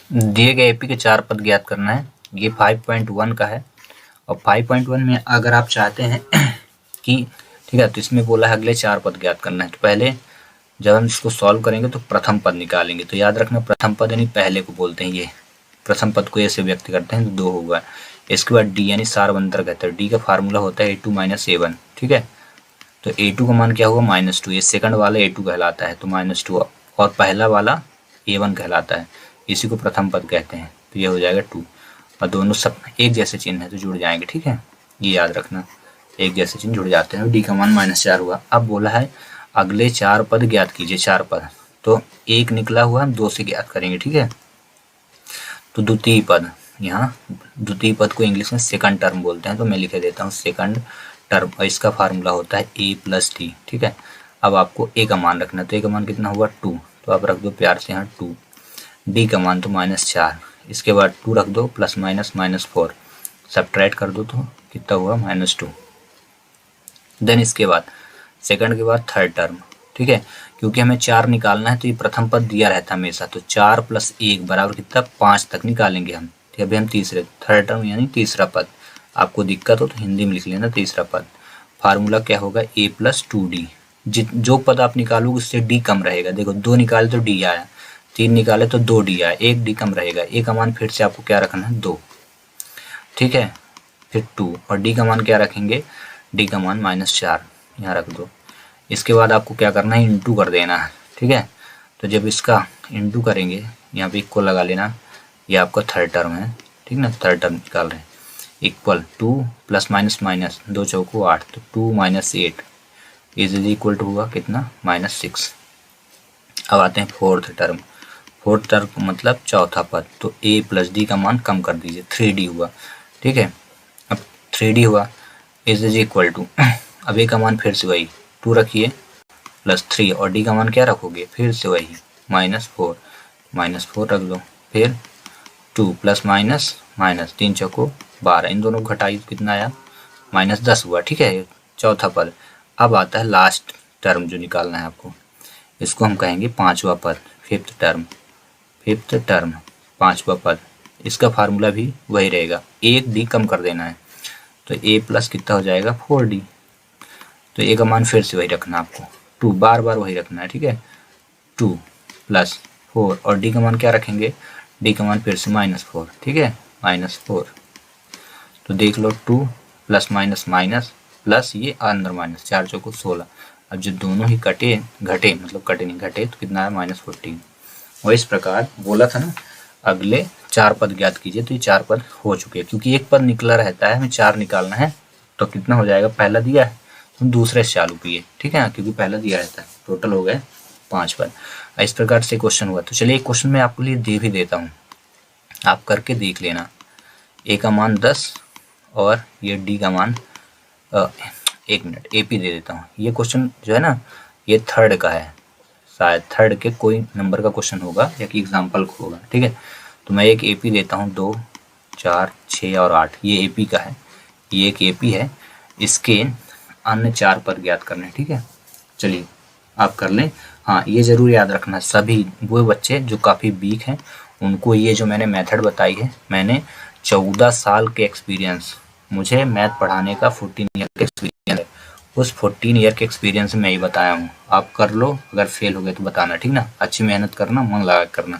दिए गए एपी के 4 पद ज्ञात करना है। ये 5.1 का है और 5.1 में अगर आप चाहते हैं कि ठीक है, तो इसमें बोला है अगले 4 पद ज्ञात करना है। तो पहले जब हम इसको सॉल्व करेंगे तो प्रथम पद निकालेंगे। तो याद रखना प्रथम पद यानी पहले को बोलते हैं, ये प्रथम पद को ऐसे व्यक्त करते हैं तो 2 होगा। इसके बाद डी यानी सार्वंतर कहते हैं। डी का फार्मूला होता है A2 - A1, ठीक है। तो A2 का मान क्या होगा -2। ये सेकंड वाला A2 कहलाता है तो -2 और पहला वाला A1 कहलाता है, इसी को प्रथम पद कहते हैं। तो ये हो जाएगा 2 और दोनों सब एक जैसे चिन्ह है तो जुड़ जाएंगे, ठीक है। ये याद रखना, एक जैसे चिन्ह जुड़ जाते हैं। डी का मान -4 हुआ। अब बोला है अगले 4 पद ज्ञात कीजिए। 4 पद तो एक निकला हुआ हम 2 से ज्ञात करेंगे, ठीक है। तो द्वितीय पद, यहाँ द्वितीय पद को इंग्लिश में सेकंड टर्म बोलते हैं, तो मैं लिखे देता हूँ सेकंड टर्म और इसका फार्मूला होता है A + D, ठीक है। अब आपको A का मान रखना है, तो A का मान कितना हुआ 2, तो आप रख दो प्यार से यहाँ 2। D का मान तो -4, इसके बाद 2 रख दो प्लस माइनस -4, सब्ट्रैक्ट कर दो तो कितना हुआ -2। देन इसके बाद सेकंड के बाद थर्ड टर्म, ठीक है। क्योंकि हमें 4 निकालना है तो ये प्रथम पद दिया रहता है हमेशा, तो 4 + 1 बराबर कितना 5 तक निकालेंगे हम। ठीक है, अभी हम तीसरे थर्ड टर्म यानी तीसरा पद। आपको दिक्कत हो तो हिंदी में लिख लेना तीसरा पद। फार्मूला क्या होगा A + 2D। जो पद आप निकालोगे उससे D कम रहेगा। देखो 2 निकाले तो D आया, 3 निकाले तो 2D आया, 1 D कम रहेगा। A का मान फिर से आपको क्या रखना है 2, ठीक है। फिर 2 और D का मान क्या रखेंगे, D का मान -4 यहाँ रख दो। इसके बाद आपको क्या करना है इंटू कर देना है, ठीक है। तो जब इसका इंटू करेंगे यहाँ पे इक्वल लगा लेना, ये आपका थर्ड टर्म है, ठीक ना। थर्ड टर्म निकाल रहे हैं इक्वल 2 + माइनस 2 चौको 8, तो 2 - 8 इज इक्वल टू हुआ कितना -6। अब आते हैं फोर्थ टर्म। फोर्थ टर्म मतलब चौथा पद, तो A + D का मान कम कर दीजिए, 3D हुआ, ठीक है। अब 3D हुआ इज इक्वल टू, अब A का मान फिर से वही 2 रखिए +3 और D का मान क्या रखोगे फिर से वही -4, -4 रख दो। फिर 2 + माइनस 3 चौको 12, इन दोनों को घटाइए कितना आया -10 हुआ, ठीक है। चौथा पद। अब आता है लास्ट टर्म जो निकालना है आपको, इसको हम कहेंगे पांचवा पद, फिफ्थ टर्म पांचवा पद। इसका फार्मूला भी वही रहेगा, 1 D कम कर देना है, तो A + कितना हो जाएगा 4D। तो A का मान फिर से वही रखना आपको, 2 बार बार वही रखना है, ठीक है। 2 + 4 और D का मान क्या रखेंगे, D का मान फिर से -4, ठीक है, -4। तो देख लो 2 + माइनस प्लस ये अंदर माइनस 4 चौको 16। अब जो दोनों ही घटे तो कितना है -14। और इस प्रकार बोला था ना अगले 4 पद ज्ञात कीजिए, तो ये 4 पद हो चुके हैं। क्योंकि एक पद निकला रहता है, हमें 4 निकालना है, तो कितना हो जाएगा, पहला दिया है तो दूसरे से चालू किए, ठीक है, क्योंकि पहला दिया रहता है। टोटल हो गए 5 पद। इस प्रकार से क्वेश्चन हुआ। तो चलिए एक क्वेश्चन मैं आपके लिए दे भी देता हूँ, आप करके देख लेना। A का मान 10 और ये D का मान 1 मिनट AP दे देता हूँ। ये क्वेश्चन जो है ना ये थर्ड का है, शायद थर्ड के कोई नंबर का क्वेश्चन होगा या कि एग्जाम्पल होगा, ठीक है। तो मैं एक AP देता हूँ, 2, 4, 6 और 8, ये AP का है, ये एक AP है। इसके अन्य 4 पद ज्ञात करने, ठीक है। चलिए आप कर लें। हाँ ये ज़रूर याद रखना, सभी वो बच्चे जो काफ़ी वीक हैं उनको ये जो मैंने मेथड बताई है, मैंने 14 साल के एक्सपीरियंस, मुझे मैथ पढ़ाने का 14 ईयर का एक्सपीरियंस है, उस 14 ईयर के एक्सपीरियंस में मैं ही बताया हूँ। आप कर लो, अगर फेल हो गए तो बताना, ठीक ना। अच्छी मेहनत करना, मन लगा करना।